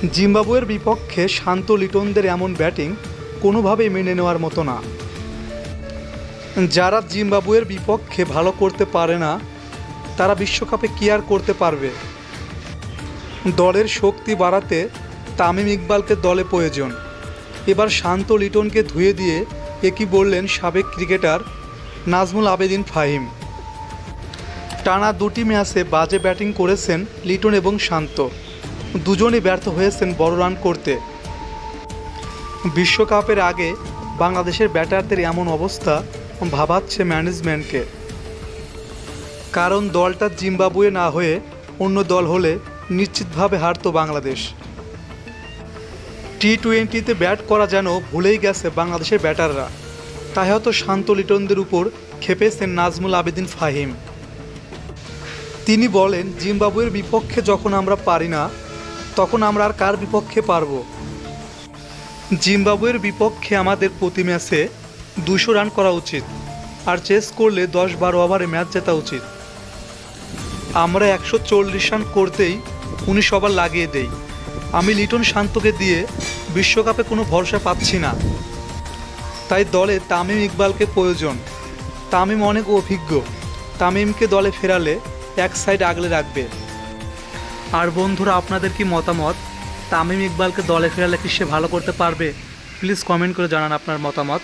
জিম্বাবুয়ের বিপক্ষে শান্ত লিটনদের এমন ব্যাটিং কোনোভাবেই মেনে নেওয়ার মতো না। যারা জিম্বাবুয়ের বিপক্ষে ভালো করতে পারে না তারা বিশ্বকাপে কি আর করতে পারবে। দলের শক্তি বাড়াতে তামিম ইকবালকে দলে প্রয়োজন। এবার শান্ত লিটনকে ধুয়ে দিয়ে একই বললেন সাবেক ক্রিকেটার নাজমুল আবেদিন ফাহিম। টানা দুটি ম্যাচে বাজে ব্যাটিং করেছেন লিটন এবং শান্ত, দুজনই ব্যর্থ হয়েছেন বড় রান করতে। বিশ্বকাপের আগে বাংলাদেশের ব্যাটারদের এমন অবস্থা ভাবাচ্ছে ম্যানেজমেন্টকে। কারণ দলটা জিম্বাবুয়ে না হয়ে অন্য দল হলে নিশ্চিতভাবে হারত বাংলাদেশ। টি-20তে ব্যাট করা যেন ভুলেই গেছে বাংলাদেশের ব্যাটাররা, তাই হয়তো শান্ত লিটনদের উপর খেপেছেন নাজমুল আবেদিন ফাহিম। তিনি বলেন, জিম্বাবুয়ের বিপক্ষে যখন আমরা পারি না তখন আমরা আর কার বিপক্ষে পারব। জিম্বাবুয়ের বিপক্ষে আমাদের প্রতি ম্যাচে 200 রান করা উচিত, আর চেস করলে 10-12 ওভারে ম্যাচ জেতা উচিত। আমরা 140 রান করতেই 19 ওভার লাগিয়ে দেই। আমি লিটন শান্তকে দিয়ে বিশ্বকাপে কোনো ভরসা পাচ্ছি না, তাই দলে তামিম ইকবালকে প্রয়োজন। তামিম অনেক অভিজ্ঞ, তামিমকে দলে ফেরালে এক সাইড আগলে রাখবে। আর বন্ধুরা, আপনাদের কি মতামত? তামিম ইকবালকে দলে ফেরালে কি সে ভালো করতে পারবে? প্লিজ কমেন্ট করে জানান আপনার মতামত।